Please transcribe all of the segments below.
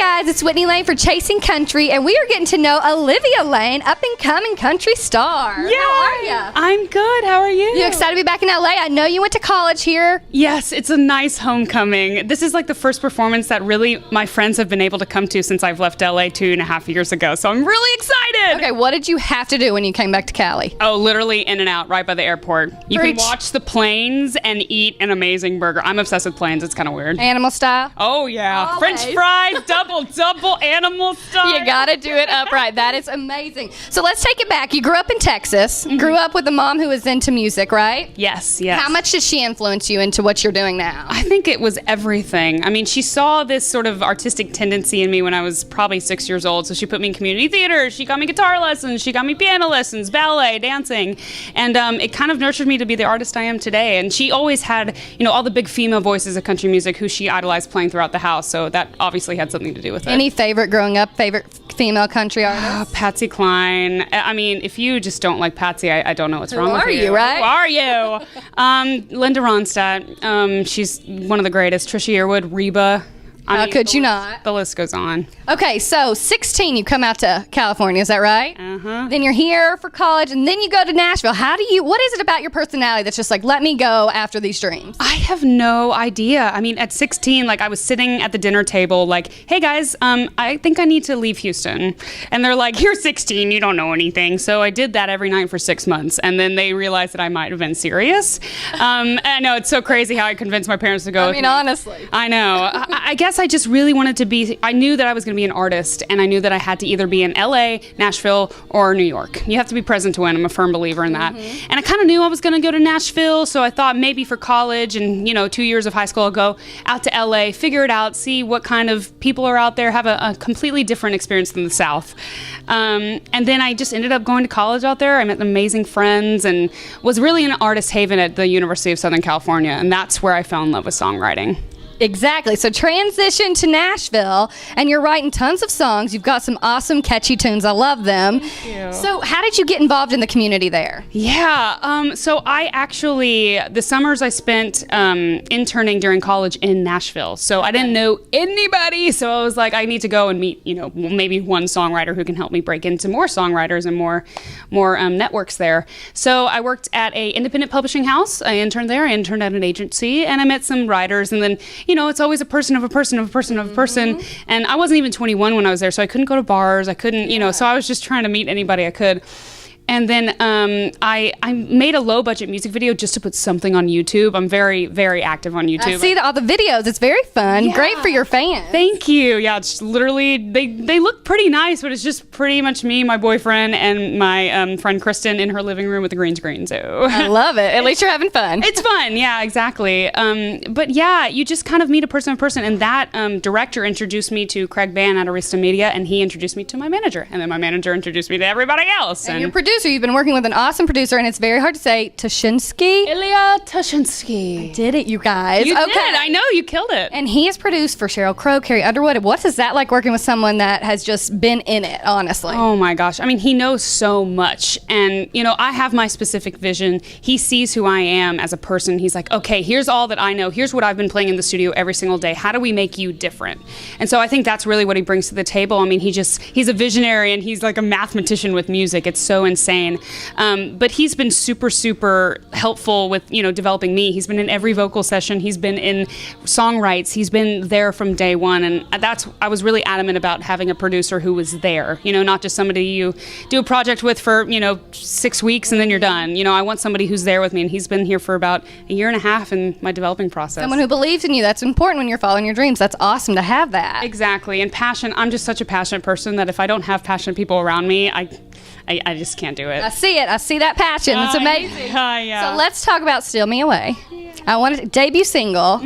guys, it's Whitney Lane for Chasing Country, and we are getting to know Olivia Lane, up-and-coming country star. Yeah, How are you? I'm good. How are you? You excited to be back in LA? I know you went to college here. Yes, it's a nice homecoming. This is like the first performance that really my friends have been able to come to since I've left LA 2.5 years ago, so I'm really excited. Okay, what did you have to do when you came back to Cali? Oh, literally in and out, right by the airport. You Preach. can watch the planes and eat an amazing burger. I'm obsessed with planes. It's kind of weird. Animal style? Oh, yeah. Always. French fries, double animal style. You gotta do it upright. That is amazing. So let's take it back. You grew up in Texas, grew up with a mom who was into music, right? Yes. How much did she influence you into what you're doing now? I think it was everything. I mean, she saw this sort of artistic tendency in me when I was probably 6 years old. So she put me in community theater. She got me guitar lessons. She got me piano lessons, ballet, dancing. And it kind of nurtured me to be the artist I am today. And she always had, all the big female voices of country music who she idolized playing throughout the house. So that obviously had something to do with it. Any favorite female country artist? Patsy Cline. I mean, if you just don't like Patsy, I don't know what's wrong with you. Who are you, right? Who are you? Linda Ronstadt. She's one of the greatest. Trisha Yearwood, Reba. How could you not? The list goes on. Okay, so 16, you come out to California, is that right? Uh-huh. Then you're here for college, and then you go to Nashville. What is it about your personality that's just like, let me go after these dreams? I have no idea. I mean, at 16, I was sitting at the dinner table like, hey guys, I think I need to leave Houston. And they're like, you're 16, you don't know anything. So I did that every night for 6 months. And then they realized that I might have been serious. I know, it's so crazy how I convinced my parents to go with me. Honestly. I know. I guess I just really wanted to be, I knew that I was going to be an artist, and I knew that I had to either be in LA, Nashville, or New York. You have to be present to win. I'm a firm believer in that. And I kind of knew I was going to go to Nashville, so I thought maybe for college and, 2 years of high school, I'll go out to LA, figure it out, see what kind of people are out there, have a completely different experience than the South. And then I just ended up going to college out there. I met amazing friends and was really an artist haven at the University of Southern California, and that's where I fell in love with songwriting. Exactly. So transition to Nashville, and you're writing tons of songs. You've got some awesome, catchy tunes. I love them. Thank you. So how did you get involved in the community there? Yeah. So I actually, the summers I spent interning during college in Nashville. So I didn't know anybody. So I was like, I need to go and meet, maybe one songwriter who can help me break into more songwriters and more networks there. So I worked at a independent publishing house. I interned there. I interned at an agency, and I met some writers, and then it's always a person of a person of a person of a person. And I wasn't even 21 when I was there, so I couldn't go to bars. I couldn't, so I was just trying to meet anybody I could. And then I made a low-budget music video just to put something on YouTube. I'm very, very active on YouTube. I see all the videos. It's very fun. Yeah. Great for your fans. Thank you. Yeah, it's literally, they look pretty nice, but it's just pretty much me, my boyfriend, and my friend Kristen in her living room with a green screen. So I love it. At least you're having fun. It's fun. Yeah, exactly. But yeah, you just kind of meet a person, and that director introduced me to Craig Bann at Arista Media, and he introduced me to my manager, and then my manager introduced me to everybody else. And your producer, you've been working with an awesome producer, and it's very hard to say, Tashinsky. Ilya Tashinsky. I did it, you guys. You did. I know, you killed it. And he has produced for Sheryl Crow, Carrie Underwood. What is that like working with someone that has just been in it, honestly? Oh my gosh. I mean, he knows so much. And, I have my specific vision. He sees who I am as a person. He's like, okay, here's all that I know. Here's what I've been playing in the studio every single day. How do we make you different? And so I think that's really what he brings to the table. I mean, he's a visionary, and he's like a mathematician with music. It's so insane. But he's been super, super helpful with, developing me. He's been in every vocal session. He's been in songwrites. He's been there from day one. And I was really adamant about having a producer who was there, not just somebody you do a project with for, 6 weeks and then you're done. I want somebody who's there with me, and he's been here for about a year and a half in my developing process. Someone who believes in you. That's important when you're following your dreams. That's awesome to have that. Exactly. And passion. I'm just such a passionate person that if I don't have passionate people around me, I just can't do it. I see it. I see that passion. It's amazing. Yeah. So let's talk about Steal Me Away. I want to debut single.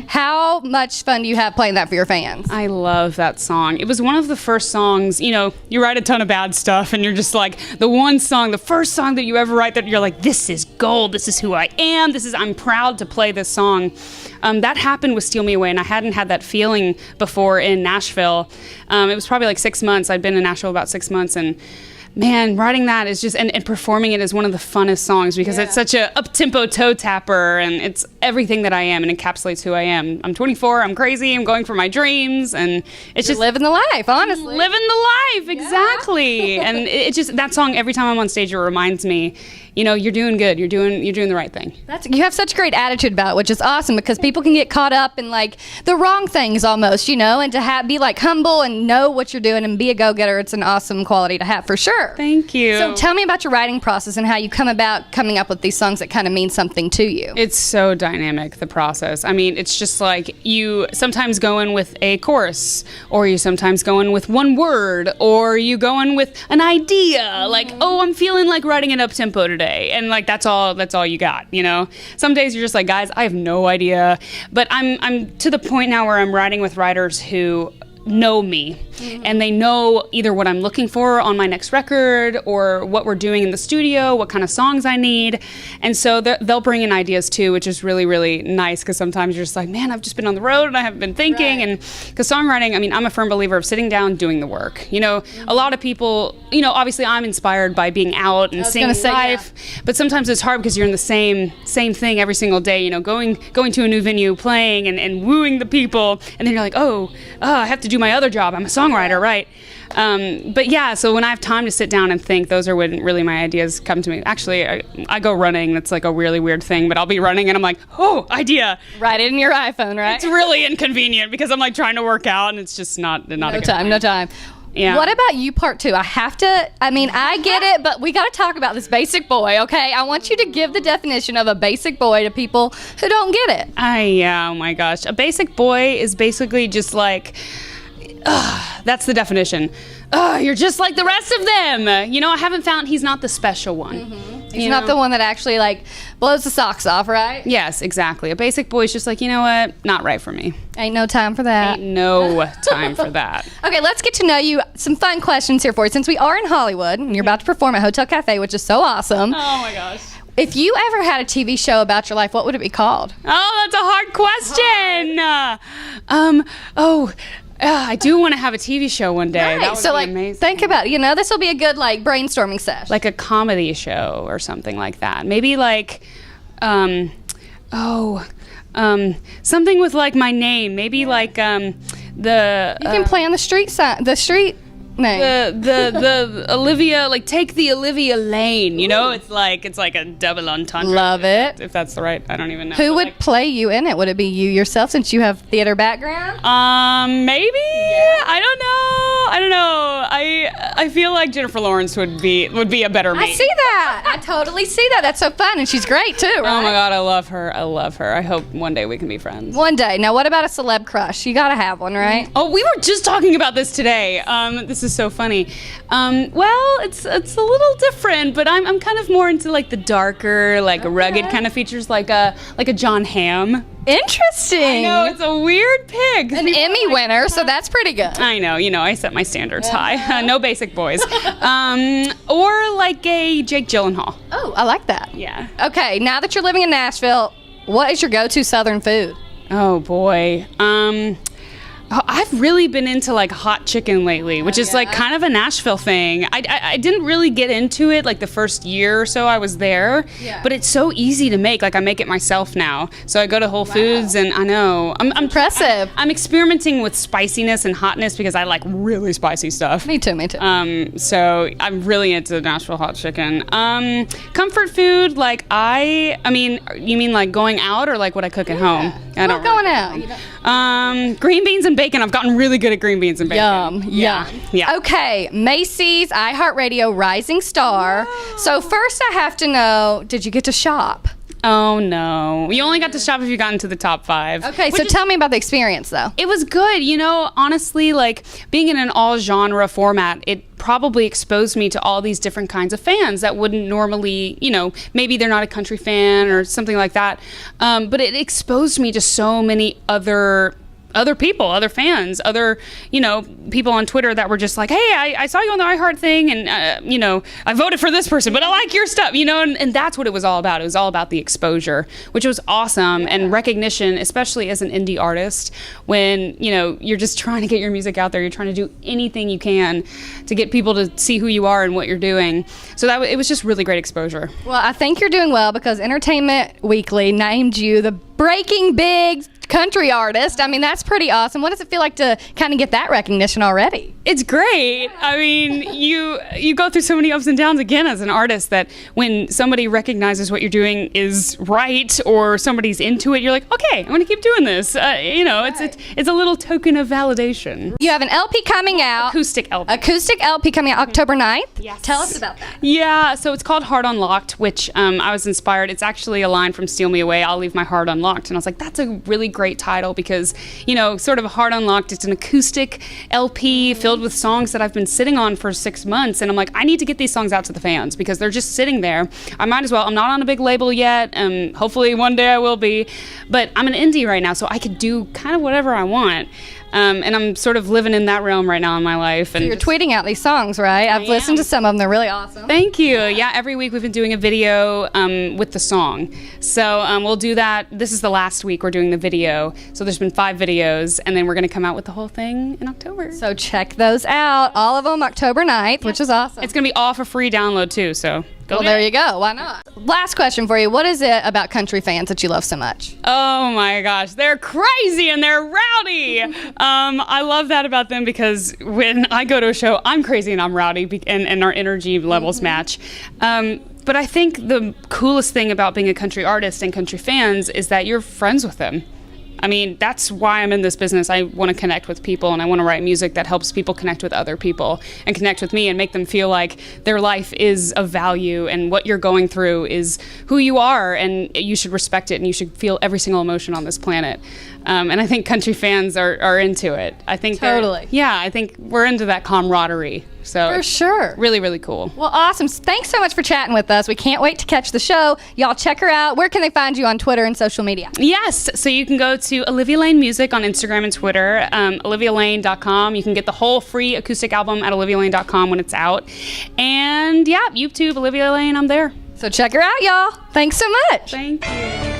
How much fun do you have playing that for your fans? I love that song. It was one of the first songs, you write a ton of bad stuff, and you're just like, the first song that you ever write that you're like, this is gold, this is who I am, I'm proud to play this song. That happened with Steal Me Away, and I hadn't had that feeling before in Nashville. It was probably like 6 months. I'd been in Nashville about 6 months, and man, writing that is just, and performing it is one of the funnest songs because it's such a up-tempo toe tapper, and it's everything that I am and encapsulates who I am. I'm 24, I'm crazy, I'm going for my dreams, and it's just living the life, honestly. Living the life, exactly. And it just, that song, every time I'm on stage, it reminds me, you know, you're doing good. You're doing the right thing. You have such a great attitude about it, which is awesome because people can get caught up in like the wrong things almost, you know, and to be like humble and know what you're doing and be a go-getter. It's an awesome quality to have for sure. Thank you. So tell me about your writing process and how you come about coming up with these songs that kind of mean something to you. It's so dynamic, the process. I mean, it's just like you sometimes go in with a chorus, or you sometimes go in with one word, or you go in with an idea, like, oh, I'm feeling like writing an up-tempo today. And like that's all you got, you know. Some days you're just like, guys, I have no idea. But I'm to the point now where I'm writing with writers who know me, and they know either what I'm looking for on my next record or what we're doing in the studio, what kind of songs I need. And so they'll bring in ideas too, which is really, really nice because sometimes you're just like, man, I've just been on the road and I haven't been thinking. And because songwriting, I mean, I'm a firm believer of sitting down, doing the work. You know, a lot of people, you know, obviously I'm inspired by being out and seeing life, but sometimes it's hard because you're in the same thing every single day, you know, going to a new venue, playing and wooing the people. And then you're like, oh, I have to do my other job. I'm a songwriter, right? But yeah, so when I have time to sit down and think, those are when really my ideas come to me. Actually, I go running. That's like a really weird thing, but I'll be running and I'm like, oh, idea. Write it in your iPhone, right? It's really inconvenient because I'm like trying to work out and it's just not a good time. No time. Yeah. What about you, part two? I get it, but we got to talk about this basic boy, okay? I want you to give the definition of a basic boy to people who don't get it. Oh my gosh. A basic boy is basically just like, that's the definition. You're just like the rest of them. You know, I haven't found he's not the special one. He's not the one that actually like blows the socks off, right? Yes, exactly. A basic boy's just like, you know what? Not right for me. Ain't no time for that. Ain't no time for that. Okay, let's get to know you. Some fun questions here for you. Since we are in Hollywood and you're about to perform at Hotel Cafe, which is so awesome. Oh my gosh. If you ever had a TV show about your life, what would it be called? Oh, that's a hard question. I do want to have a TV show one day. Right. That would so, be like, amazing. Think about it. You know, this will be a good, like, brainstorming session. Like a comedy show or something like that. Maybe, like, something with, like, my name. Maybe, like, You can play on the street name. The Olivia, like, take the Olivia Lane, you know? It's like a double entendre. Love it. If that's the right, I don't even know. Who would play you in it? Would it be you yourself since you have theater background? Maybe? Yeah. I don't know. I feel like Jennifer Lawrence would be a better me. I see that. I totally see that. That's so fun, and she's great too, right? Oh my God, I love her. I hope one day we can be friends. One day. Now, what about a celeb crush? You gotta have one, right? Oh, we were just talking about this today. This is so funny. Well, it's a little different, but I'm kind of more into like the darker, like rugged kind of features, like a John Hamm. Interesting. I know, it's a weird pick. An Emmy winner, so that's pretty good. I know, you know, I set my standards high. No basic boys. Or like a Jake Gyllenhaal. Oh, I like that. Yeah. Okay, now that you're living in Nashville, what is your go-to Southern food? Oh boy. I've really been into like hot chicken lately, which is like kind of a Nashville thing. I didn't really get into it like the first year or so I was there, but it's so easy to make. Like I make it myself now. So I go to Whole Foods and I know. I'm impressive. I'm experimenting with spiciness and hotness because I like really spicy stuff. Me too. So I'm really into Nashville hot chicken. Comfort food, like I mean, you mean like going out or like what I cook at home? I don't going out. Green beans and bacon. I've gotten really good at green beans and bacon. Yum. Okay, Macy's iHeartRadio Rising Star. Wow. So first I have to know, did you get to shop? Oh no. You only got to shop if you got into the top 5. Okay, so tell me about the experience though. It was good. You know, honestly, like being in an all genre format, it probably exposed me to all these different kinds of fans that wouldn't normally, you know, maybe they're not a country fan or something like that. But it exposed me to so many other other people, other fans, other, people on Twitter that were just like, hey, I saw you on the iHeart thing, and, I voted for this person, but I like your stuff, and that's what it was all about. It was all about the exposure, which was awesome, and recognition, especially as an indie artist, when, you're just trying to get your music out there, you're trying to do anything you can to get people to see who you are and what you're doing. So it was just really great exposure. Well, I think you're doing well because Entertainment Weekly named you the Breaking Big country artist. I mean, that's pretty awesome. What does it feel like to kind of get that recognition already? It's great. I mean, you go through so many ups and downs again as an artist that when somebody recognizes what you're doing is right or somebody's into it, you're like, okay, I'm going to keep doing this. It's a little token of validation. You have an LP coming out. Acoustic LP. Acoustic LP coming out October 9th? Yes. Tell us about that. Yeah, so it's called Heart Unlocked, which I was inspired. It's actually a line from Steal Me Away, I'll Leave My Heart Unlocked. And I was like, that's a really great title because, sort of Heart Unlocked, it's an acoustic LP filled with songs that I've been sitting on for 6 months. And I'm like, I need to get these songs out to the fans because they're just sitting there. I might as well. I'm not on a big label yet. Hopefully one day I will be. But I'm an indie right now, so I could do kind of whatever I want. And I'm sort of living in that realm right now in my life. And so you're tweeting out these songs, right? I've listened to some of them. They're really awesome. Thank you. Yeah, every week we've been doing a video with the song. So we'll do that. This is the last week we're doing the video. So there's been 5 videos, and then we're going to come out with the whole thing in October. So check those out. All of them October 9th, which is awesome. It's going to be all for free download, too, so... Well, there you go. Why not? Last question for you. What is it about country fans that you love so much? Oh, my gosh. They're crazy and they're rowdy. I love that about them because when I go to a show, I'm crazy and I'm rowdy and our energy levels match. But I think the coolest thing about being a country artist and country fans is that you're friends with them. I mean, that's why I'm in this business. I want to connect with people, and I want to write music that helps people connect with other people and connect with me and make them feel like their life is of value and what you're going through is who you are, and you should respect it, and you should feel every single emotion on this planet. And I think country fans are into it. I think totally. Yeah, I think we're into that camaraderie. So for sure. Really, really cool. Well, awesome. Thanks so much for chatting with us. We can't wait to catch the show. Y'all check her out. Where can they find you on Twitter and social media? Yes. So you can go to Olivia Lane Music on Instagram and Twitter, olivialane.com. You can get the whole free acoustic album at olivialane.com when it's out. And yeah, YouTube, Olivia Lane, I'm there. So check her out, y'all. Thanks so much. Thank you.